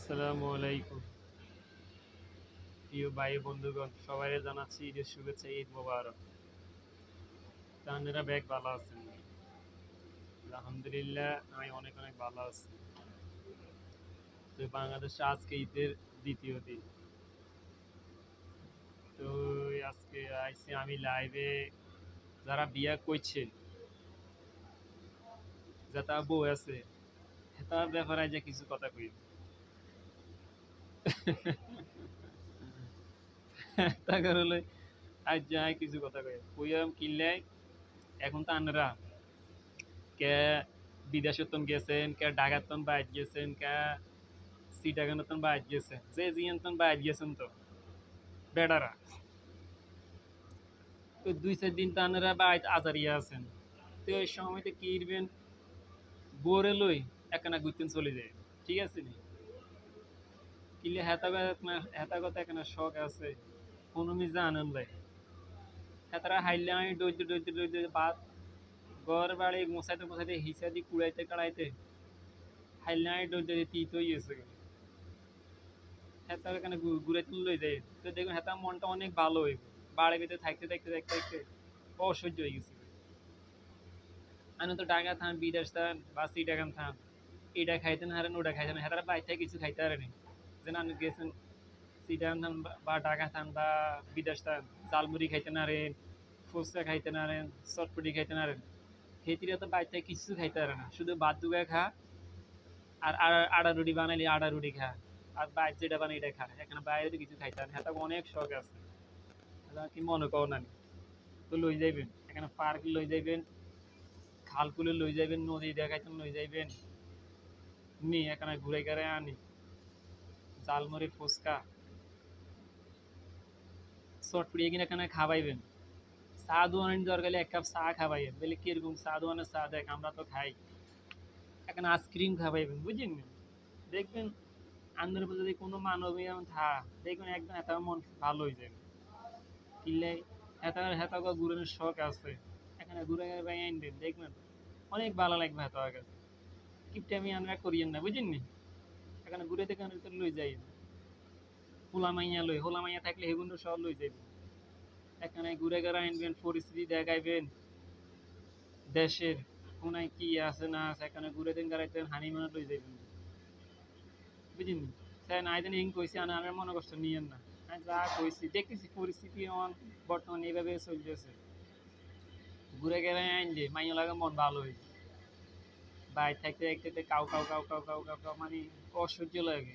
আসসালামু আলাইকুম প্রিয় ভাই বন্ধুগণ, সবাইকে জানাচ্ছি ঈদের শুভেচ্ছা, ঈদ মোবারক। আপনারা ব্যাগ ভালো আছেন? আলহামদুলিল্লাহ, আমি অনেক অনেক ভালো আছি। তো বাংলাদেশে আজকে ঈদের দ্বিতীয় দিন। তো আজকে আইছি আমি লাইভে। যারা বিয়া করছে, যারা বউ আছে, তার ব্যাপারে যে কিছু কথা কই। তাকে হলে আজ যাই কিছু কথা কই কইয়াম কিনলে। এখন তো আনরা কে বিদেশতন গেছেন, কে ঢাকাতন বাইর গেছেন, কে সিটাগানতন বাইর গেছেন, যে জিয়ানতন বাইর গেছেন। তো বেডারা তো 2-4 দিন তানেরা বাইর আজারিয়া আছেন। তো এই সময়তে কি ইরবেন বোরে লই একখানা ঘুরতেন চলে যায়। ঠিক আছে নি? কিলে হেতাগত একখানা শখ আছে, কোনো মি জানেন লাই হেতারা হাইলে আমি ডইতে ডইতে ডইতে বাদ ঘর বাড়ি মোছাইতে মোছাইতে হিসা দি কুড়াইতে কাড়াইতে হাইলে আমি ডইতে তিত হয়ে গেছে। হেতা এখানে ঘুরে লই যায়। তো দেখুন হেতা মনটা অনেক ভালো হইব। বাড়ির ভিতরে থাকতে থাকতে থাকতে থাকতে অসহ্য হয়ে গেছে। আমি তো ঢাকা থাম, বিদেশ থাম বা সিটাগান থাম, এটা খাইতেন হারেন, ওটা খাইতেন, হেতারা বাইরে কিছু খাইতে হারেনি। যেন আপনি গেছেন সিটাগান থান বা ঢাকা থান বা বিদেশ থান, জালমুড়ি খাইতে নারেন, ফুচকা খাইতে নারেন, চটপটি খাইতে নারেন। খেতিরা তো বাইরে কিছু খাইতে পারে না, শুধু ভাত দুগা খা আর আড়া রুটি বানাইলে আড়া রুটি খা, আর বাইরে যেটা বানাই এটা খা। এখানে বাইরে তো কিছু খাইতে পারে না। হেতা অনেক শখ আছে, কি মনে করো না। তো লই যাইবেন এখানে পার্ক, লই যাইবেন খালকুলে, লই যাইবেন নদী দেখাইতেন, লই যাইবেন নি এখানে ঘুরে ঘুরে আনি জালমুড়ি ফুচকা চটপটি এখানে এখানে খাওয়াইবেন। চা দোয়ানের দরকার হলে 1 কাপ চা খাওয়াইবেন, বলে কিরকম চা দোয়ানের চা দেখ, আমরা তো খাই। এখানে আইসক্রিম খাওয়াইবেন, বুঝলেন? দেখবেন আন্দার প্রতি যদি কোনো মানবীয় থা, দেখবেন একদম এত মন ভালো হয়ে যাবে। কিনলে এত এত ঘুরানোর শখ আছে, এখানে ঘুরে ঘুরে আনবেন, দেখবেন অনেক ভালো লাগবে। এত কাছে কিপটা আমি আমরা করিয়েন না, বুঝলেন নি? এখানে ঘুরে দেখে লই যাই হোলা মাইয়া, লই হোলা মাইয়া থাকলে হেগুন সব লই যাইবেন। এখানে ঘুরে ঘুরে আনবেন, পরিস্থিতি দেখাইবেন দেশের কোনায় কি আছে না আছে। এখানে ঘুরে দিন গাড়াইতেন, হানি মনে লই যাইবেন, বুঝলেন? স্যার না দিন ইং কইছি, আমার মনে কষ্ট নিয়েন না। আমি যা কইছি দেখতেছি পরিস্থিতি বর্তমানে এইভাবে চলতেছে। ঘুরে গেলে আনলে মাইয়া লাগে মন ভালো হই, বাইরে থাকতে থাকতে cow cow cow cow cow cow cow মানে অসহ্য লাগে।